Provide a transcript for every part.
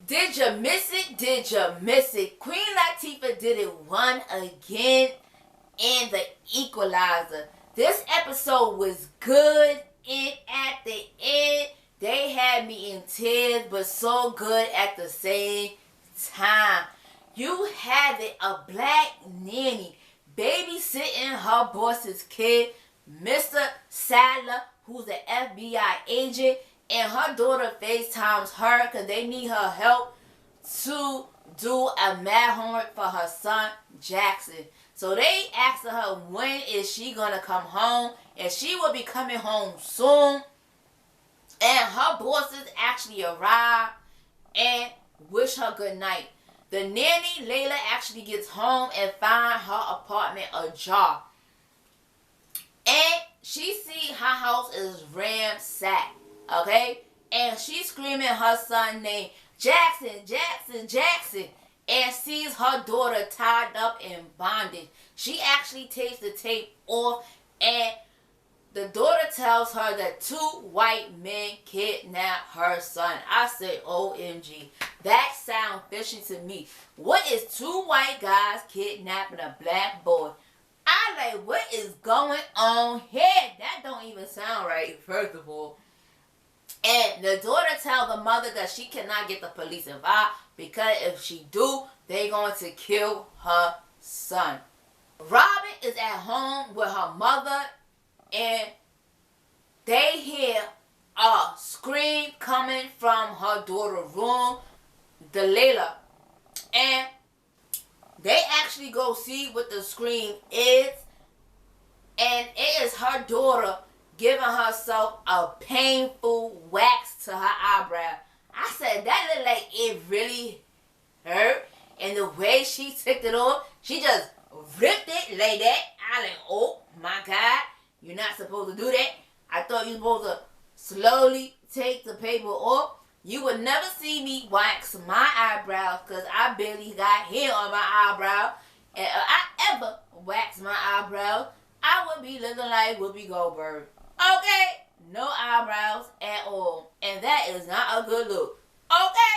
Did you miss it? Did you miss it? Queen Latifah did it one again in the Equalizer. This episode was good, and at the end, they had me in tears, but so good at the same time. You had a black nanny babysitting her boss's kid, Mr. Sadler, who's an FBI agent, and her daughter FaceTimes her because they need her help to do a math homework for her son, Jackson. So they asked her when is she going to come home, and she will be coming home soon. And her bosses actually arrived and wish her good night. The nanny, Layla, actually gets home and finds her apartment ajar. And she sees her house is ransacked. Okay? And she's screaming her son name, Jackson, Jackson, Jackson. And sees her daughter tied up in bondage. She actually takes the tape off, and the daughter tells her that 2 white men kidnapped her son. I said, OMG. That sounds fishy to me. What is 2 white guys kidnapping a black boy? I like, what is going on here? That don't even sound right, first of all. And the daughter tells the mother that she cannot get the police involved because if she do, they're going to kill her son. Robin is at home with her mother, and they hear a scream coming from her daughter's room, Delilah. And they actually go see what the scream is, and it is her daughter giving herself a painful wax to her eyebrow. I said, that looked like it really hurt. And the way she took it off, she just ripped it like that. I like, oh my God, you're not supposed to do that. I thought you were supposed to slowly take the paper off. You would never see me wax my eyebrows because I barely got hair on my eyebrow. And if I ever wax my eyebrows, I would be looking like Whoopi Goldberg. Okay? No eyebrows at all. And that is not a good look. Okay?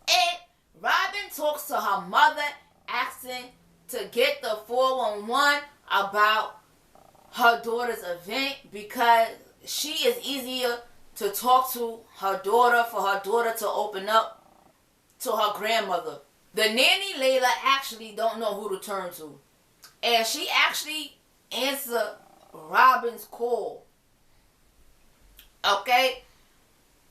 And Robin talks to her mother, asking to get the 411 about her daughter's event because she is easier to talk to her daughter for her daughter to open up to her grandmother. The nanny, Layla, actually don't know who to turn to. And she actually answered Robin's call. Okay?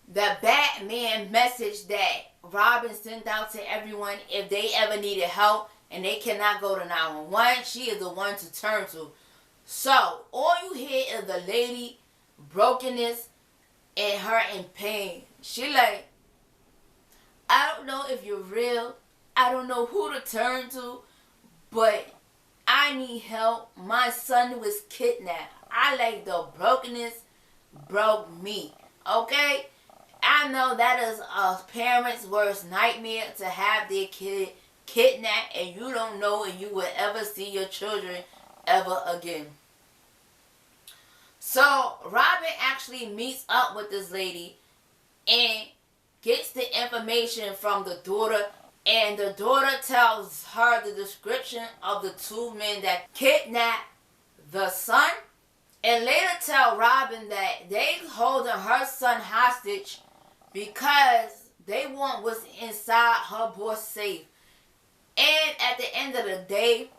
The Batman message that Robin sent out to everyone if they ever needed help and they cannot go to 911, she is the one to turn to. So, all you hear is the lady brokenness and her in pain. She like, I don't know if you're real. I don't know who to turn to, but I need help. My son was kidnapped. I like the brokenness broke me. Okay? I know that is a parent's worst nightmare to have their kid kidnapped and you don't know if you will ever see your children ever again. So Robin actually meets up with this lady and gets the information from the daughter, and the daughter tells her the description of the 2 men that kidnapped the son, and later tell Robin that they holding her son hostage because they want what's inside her boss safe. And at the end of the day,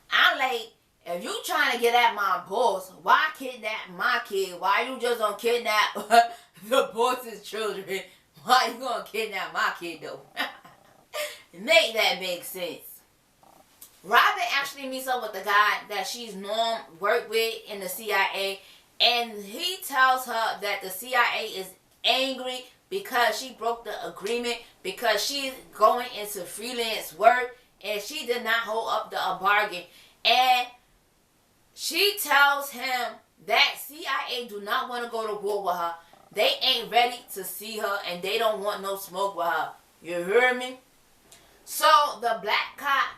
I'm like, if you trying to get at my boss, why kidnap my kid? Why you just don't kidnap the boss's children? Why you gonna kidnap my kid though? Make that make sense. Robin actually meets up with the guy that she's worked with in the CIA, and he tells her that the CIA is angry because she broke the agreement because she's going into freelance work and she did not hold up the bargain. And she tells him that CIA do not want to go to war with her. They ain't ready to see her and they don't want no smoke with her. You hear me? So the black cop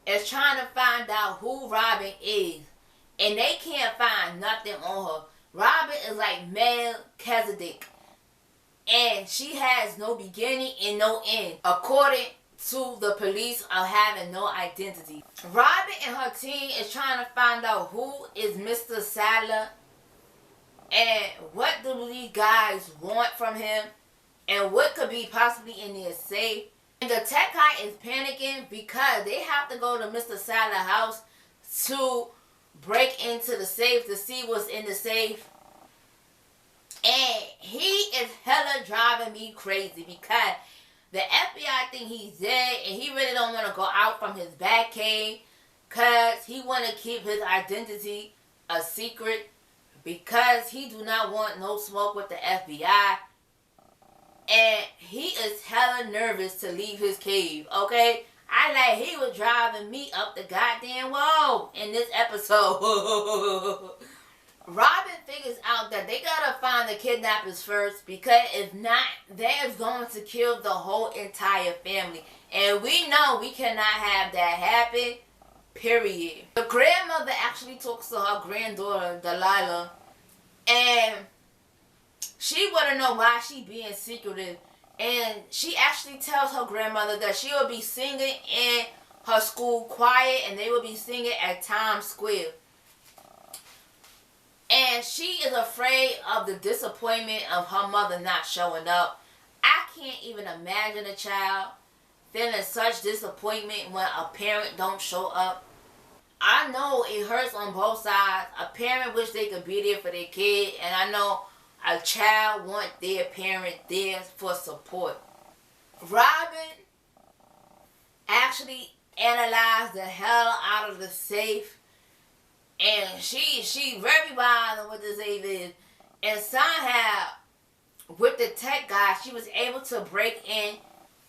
is trying to find out who Robin is, and they can't find nothing on her. Robin is like Melchizedek. and she has no beginning and no end, according to the police of having no identity. Robin and her team is trying to find out who is Mr. Sadler and what do these guys want from him and what could be possibly in their safe. And the tech guy is panicking because they have to go to Mr. Sadler's house to break into the safe to see what's in the safe. And he is hella driving me crazy because the FBI think he's dead and he really don't want to go out from his bat cave because he want to keep his identity a secret because he do not want no smoke with the FBI. And he is hella nervous to leave his cave, okay? He was driving me up the goddamn wall in this episode. Robin figures out that they gotta find the kidnappers first because if not, they're going to kill the whole entire family. And we know we cannot have that happen, period. The grandmother actually talks to her granddaughter, Delilah, and she wanna know why she being secretive. And she actually tells her grandmother that she will be singing in her school choir and they will be singing at Times Square. And she is afraid of the disappointment of her mother not showing up. I can't even imagine a child feeling such disappointment when a parent don't show up. I know it hurts on both sides. A parent wish they could be there for their kid, and I know a child want their parent there for support. Robin actually analyzed the hell out of the safe. And she very wise on what the safe is. And somehow, with the tech guy, she was able to break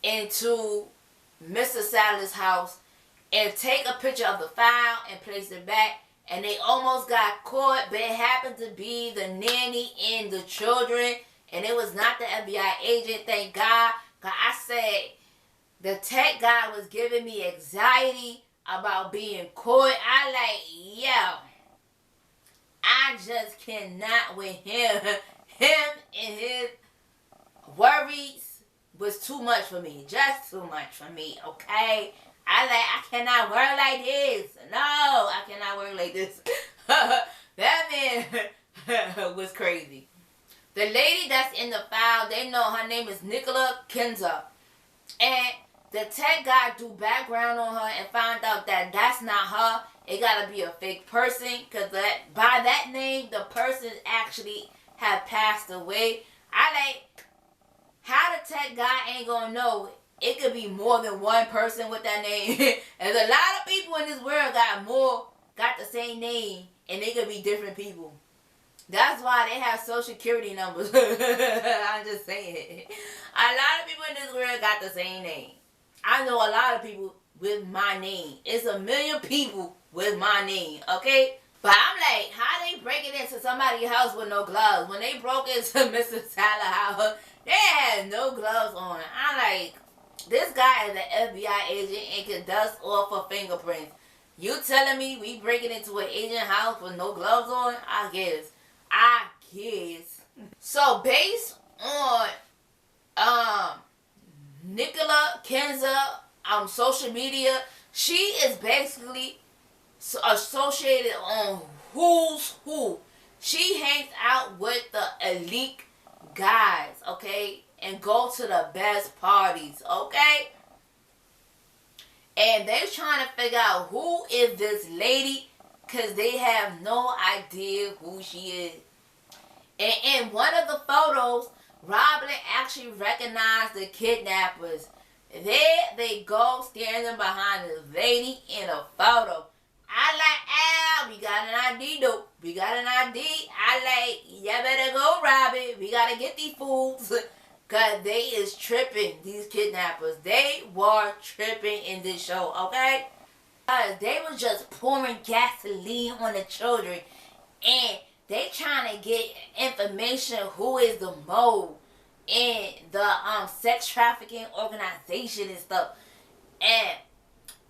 into Mr. Sadler's house and take a picture of the file and place it back. And they almost got caught, but it happened to be the nanny and the children. And it was not the FBI agent, thank God. Because I said, the tech guy was giving me anxiety about being caught. Yo, I just cannot with him. Him and his worries was too much for me. Just too much for me, okay? I cannot work like this. No, I cannot work like this. That man was crazy. The lady that's in the file, they know her name is Nicola Kinza. And the tech guy do background on her and found out that that's not her. It gotta be a fake person because by that name, the person actually had passed away. How the tech guy ain't gonna know it could be more than one person with that name. There's a lot of people in this world got the same name and they could be different people. That's why they have social security numbers. I'm just saying. A lot of people in this world got the same name. I know a lot of people with my name. It's a million people with my name, okay? But I'm like, how they breaking into somebody's house with no gloves? When they broke into Mr. Sadler's house, they had no gloves on. I'm like, this guy is an FBI agent and can dust off for fingerprints. You telling me we breaking into an agent house with no gloves on? I guess. So based on Nicola Kinza social media, she is basically associated on who's who. She hangs out with the elite guys, okay? And go to the best parties, okay? And they're trying to figure out who is this lady because they have no idea who she is. And in one of the photos, Robin actually recognized the kidnappers. There they go standing behind this lady in a photo. We got an ID though. We got an ID. You better go, Robin. We gotta get these fools. Cause they is tripping, these kidnappers. They were tripping in this show, okay? Cause they was just pouring gasoline on the children. And they trying to get information who is the mole in the sex trafficking organization and stuff. And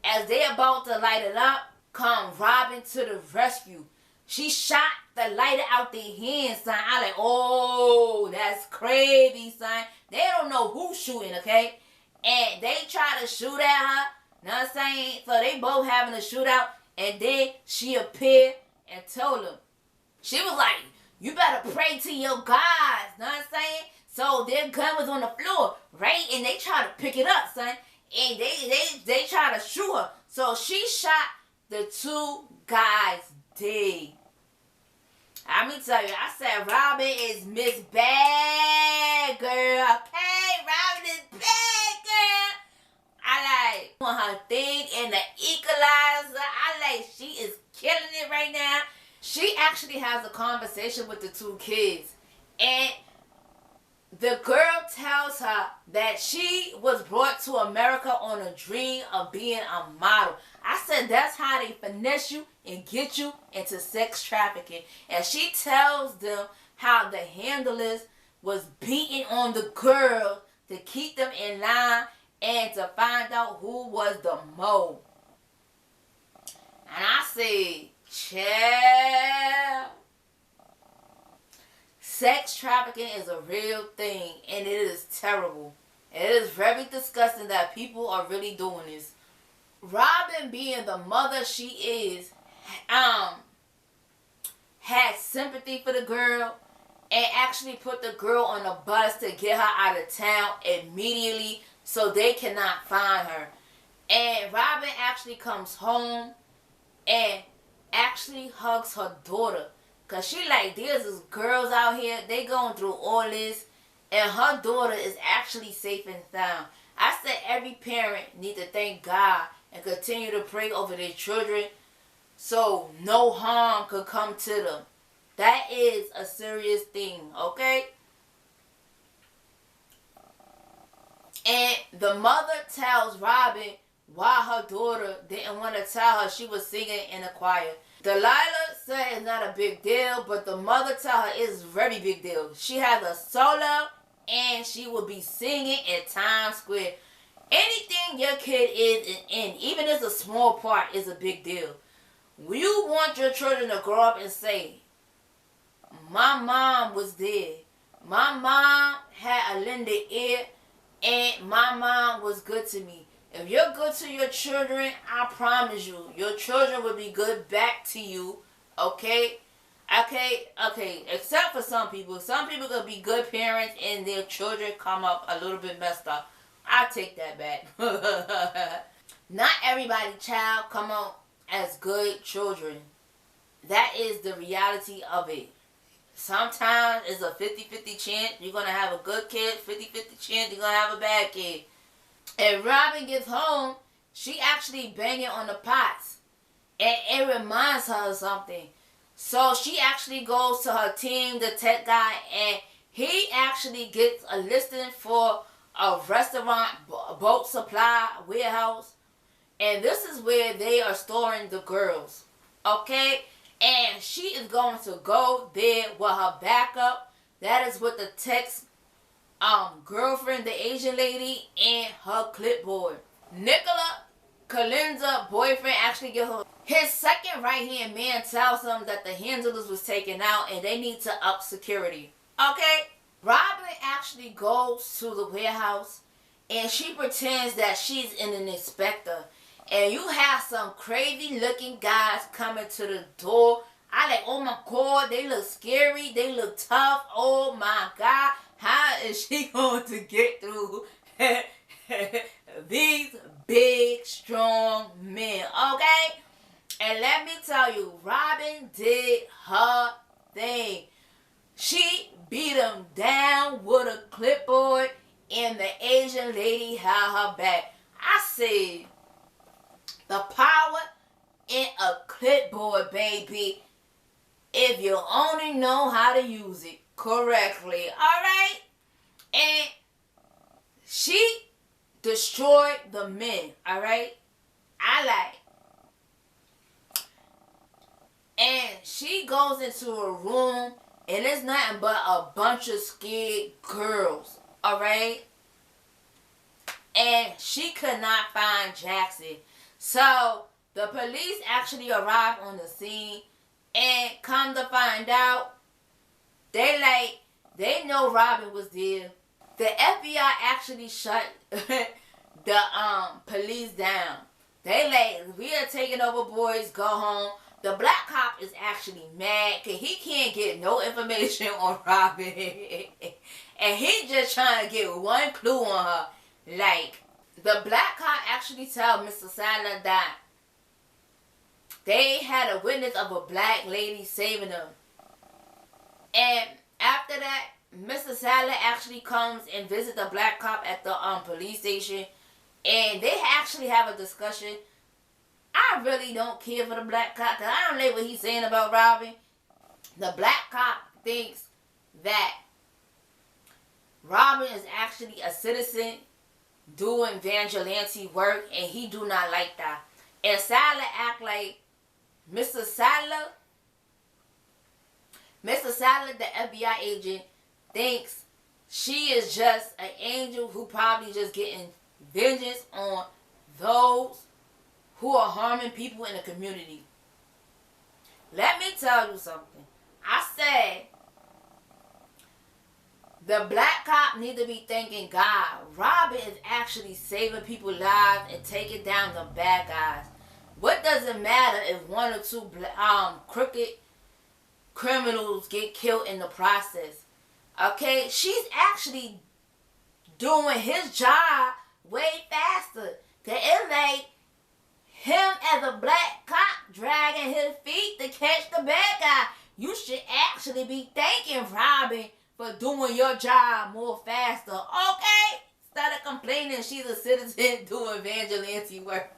as they about to light it up, come Robin to the rescue. She shot Delilah out their hands, son. I like, oh, that's crazy, son. They don't know who's shooting, okay? And they try to shoot at her. Know what I'm saying? So they both having a shootout. And then she appeared and told them. She was like, you better pray to your gods. Know what I'm saying? So their gun was on the floor, right? And they try to pick it up, son. And they try to shoot her. So she shot the two guys dead. Let me tell you, I said Robin is Miss Bad Girl. Okay, Robin is bad girl. I like doing her thing in the Equalizer. I like she is killing it right now. She actually has a conversation with the two kids. And the girl tells her that she was brought to America on a dream of being a model. I said that's how they finesse you and get you into sex trafficking. And she tells them how the handlers was beating on the girl to keep them in line and to find out who was the mole. And I said, chill. Sex trafficking is a real thing, and it is terrible. It is very disgusting that people are really doing this. Robin, being the mother she is, had sympathy for the girl and actually put the girl on a bus to get her out of town immediately so they cannot find her. And Robin actually comes home and actually hugs her daughter. Because she like, there's these girls out here, they going through all this, and her daughter is actually safe and sound. I said every parent need to thank God and continue to pray over their children so no harm could come to them. That is a serious thing, okay? And the mother tells Robin why her daughter didn't want to tell her she was singing in a choir. Delilah said it's not a big deal, but the mother tell her it's a very big deal. She has a solo and she will be singing at Times Square. Anything your kid is in, even if it's a small part, is a big deal. You want your children to grow up and say, my mom was there. My mom had a lending ear and my mom was good to me. If you're good to your children, I promise you, your children will be good back to you, okay? Okay, except for some people. Some people gonna be good parents and their children come up a little bit messed up. I take that back. Not everybody child come out as good children. That is the reality of it. Sometimes it's a 50-50 chance you're gonna have a good kid, 50-50 chance you're gonna have a bad kid. And Robin gets home, she actually banging on the pots. And it reminds her of something. So she actually goes to her team, the tech guy, and he actually gets a listing for a restaurant, boat supply, warehouse. And this is where they are storing the girls. Okay? And she is going to go there with her backup. That is with the tech's girlfriend, the Asian lady, and her clipboard. Nicola Kalinza boyfriend actually gives her his second right hand man tells him that the handlers was taken out and they need to up security. Okay? Robin actually goes to the warehouse and she pretends that she's an inspector. And you have some crazy looking guys coming to the door. I like, oh my God, they look scary. They look tough. Oh my God. How is she going to get through these big, strong men? Okay? And let me tell you, Robin did her thing. She beat him down with a clipboard and the Asian lady had her back. I said, the power in a clipboard, baby, if you only know how to use it correctly. Alright? And she destroyed the men. Alright? I like. And she goes into a room and it's nothing but a bunch of scared girls. Alright? And she could not find Jackson. So the police actually arrived on the scene And come to find out, they know Robin was there. The FBI actually shut the police down. They we are taking over, boys, go home. The black cop is actually mad because he can't get no information on Robin. And he just trying to get one clue on her. The black cop actually tell Mr. Sadler that they had a witness of a black lady saving them. And after that, Mr. Sadler actually comes and visits the black cop at the police station. And they actually have a discussion. I really don't care for the black cop because I don't know what he's saying about Robin. The black cop thinks that Robin is actually a citizen doing vigilante work, and he do not like that. And Sadler act like Mr. Sadler, the FBI agent, thinks she is just an angel who probably just getting vengeance on those who are harming people in the community. Let me tell you something. I said the black cop need to be thanking God. Robin is actually saving people's lives and taking down the bad guys. What does it matter if one or two crooked criminals get killed in the process? Okay, she's actually doing his job way faster. It's like him as a black cop dragging his feet to catch the bad guy. You should actually be thanking Robin for doing your job more faster. Okay? Instead of complaining she's a citizen doing vigilante work.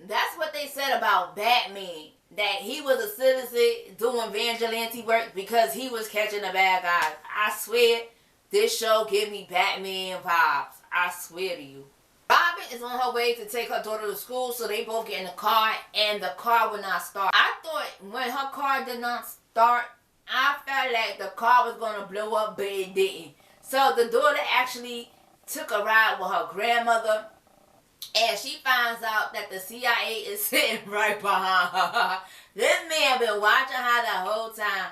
That's what they said about Batman. That he was a citizen doing vigilante work because he was catching the bad guys. I swear, this show give me Batman vibes. I swear to you. Robin is on her way to take her daughter to school, so they both get in the car, and the car would not start. I thought when her car did not start, I felt like the car was going to blow up, but it didn't. So the daughter actually took a ride with her grandmother, and she finds out that the CIA is sitting right behind her. This man been watching her the whole time.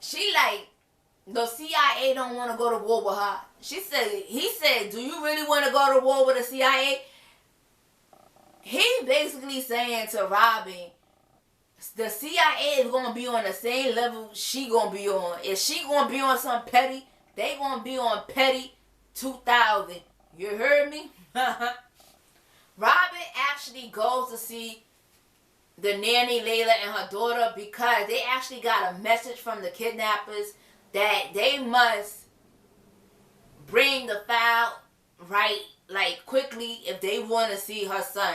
She the CIA don't want to go to war with her. He said, do you really want to go to war with the CIA? He's basically saying to Robin, the CIA is going to be on the same level she going to be on. If she going to be on some petty, they going to be on petty 2000. You heard me? Robin actually goes to see the nanny Layla and her daughter because they actually got a message from the kidnappers that they must bring the file right quickly if they want to see her son.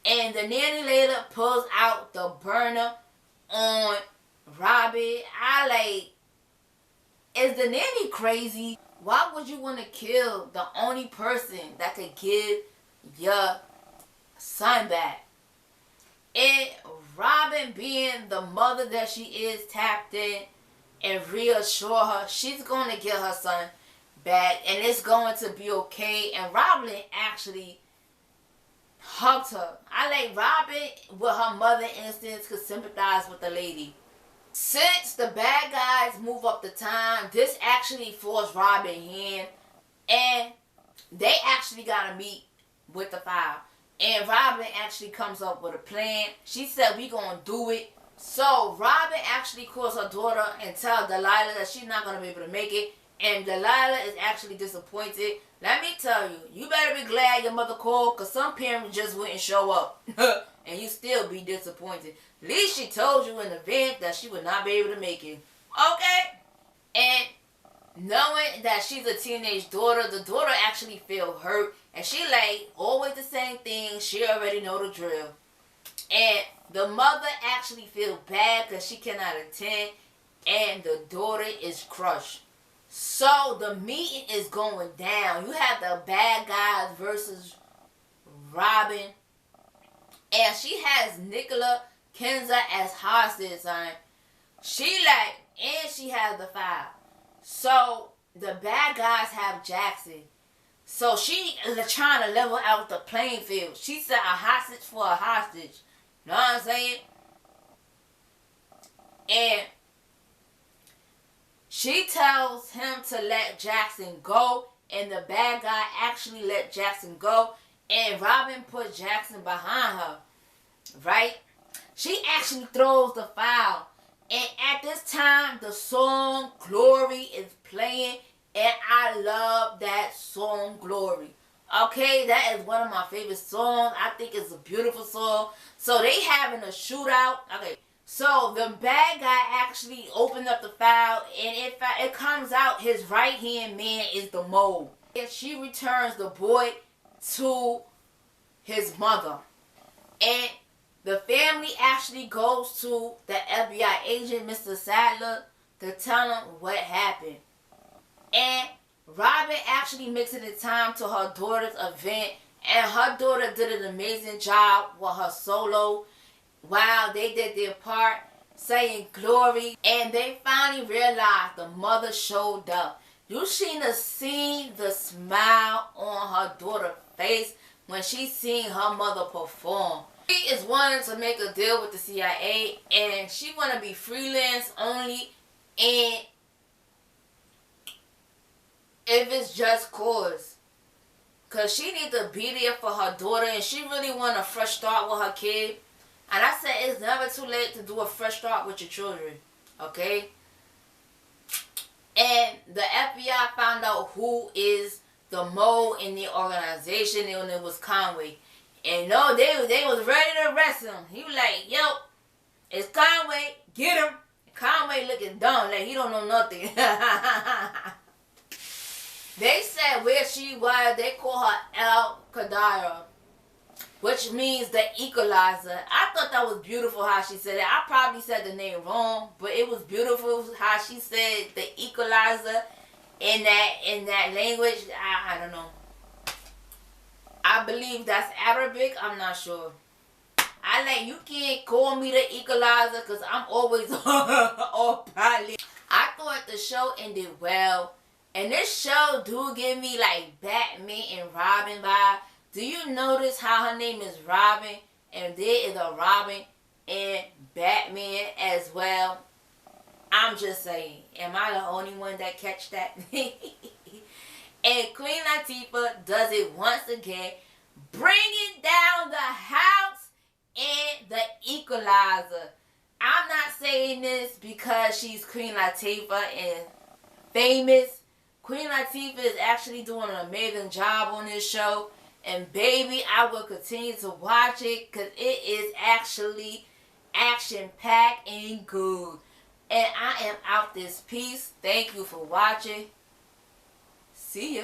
And the nanny Layla pulls out the burner on Robin. Is the nanny crazy? Why would you want to kill the only person that could give your son back? And Robin, being the mother that she is, tapped in and reassure her she's going to get her son back and it's going to be okay. And Robin actually hugged her. Robin with her mother instincts could sympathize with the lady. Since the bad guys move up the time, this actually forced Robin's hand, and they actually got to meet with the file. And Robin actually comes up with a plan. She said, we gonna do it. So Robin actually calls her daughter and tells Delilah that she's not gonna be able to make it. And Delilah is actually disappointed. Let me tell you, you better be glad your mother called, because some parents just wouldn't show up. And you still be disappointed. At least she told you in advance that she would not be able to make it. Okay? And knowing that she's a teenage daughter, the daughter actually feel hurt. And she always the same thing. She already know the drill. And the mother actually feel bad because she cannot attend. And the daughter is crushed. So the meeting is going down. You have the bad guys versus Robin. And she has Nicola Kenza as hostage. And she has the file. So the bad guys have Jackson. So she is trying to level out the playing field. She said a hostage for a hostage. Know what I'm saying? And she tells him to let Jackson go, and the bad guy actually let Jackson go, and Robin put Jackson behind her, right? She actually throws the file, and at this time, the song Glory is playing, and I love that song, Glory. Okay, that is one of my favorite songs. I think it's a beautiful song. So they having a shootout. Okay, so the bad guy actually opened up the file, and it comes out his right-hand man is the mole. And she returns the boy to his mother. And the family actually goes to the FBI agent, Mr. Sadler, to tell him what happened. And Robin actually makes it in time to her daughter's event, and her daughter did an amazing job with her solo while they did their part, saying glory, and they finally realized the mother showed up. You should have seen the smile on her daughter's face when she seen her mother perform. She is wanting to make a deal with the CIA, and she want to be freelance only, and if it's just cause. Because she needs to be there for her daughter, and she really want a fresh start with her kid. And I said it's never too late to do a fresh start with your children. Okay? And the FBI found out who is the mole in the organization, and it was Conway. And no, they was ready to arrest him. He was like, yo, it's Conway, get him. Conway looking dumb, like he don't know nothing. They said where she was, they call her El Kadira, which means the Equalizer. I thought that was beautiful how she said it. I probably said the name wrong, but it was beautiful how she said the Equalizer in that language. I don't know. I believe that's Arabic. I'm not sure. You can't call me the Equalizer because I'm always on pilot. I thought the show ended well. And this show do give me like Batman and Robin vibe. Do you notice how her name is Robin? And there is a Robin and Batman as well. I'm just saying. Am I the only one that catch that? And Queen Latifah does it once again. Bringing down the house and the Equalizer. I'm not saying this because she's Queen Latifah and famous. Queen Latifah is actually doing an amazing job on this show. And baby, I will continue to watch it because it is actually action-packed and good. And I am out this piece. Thank you for watching. See ya.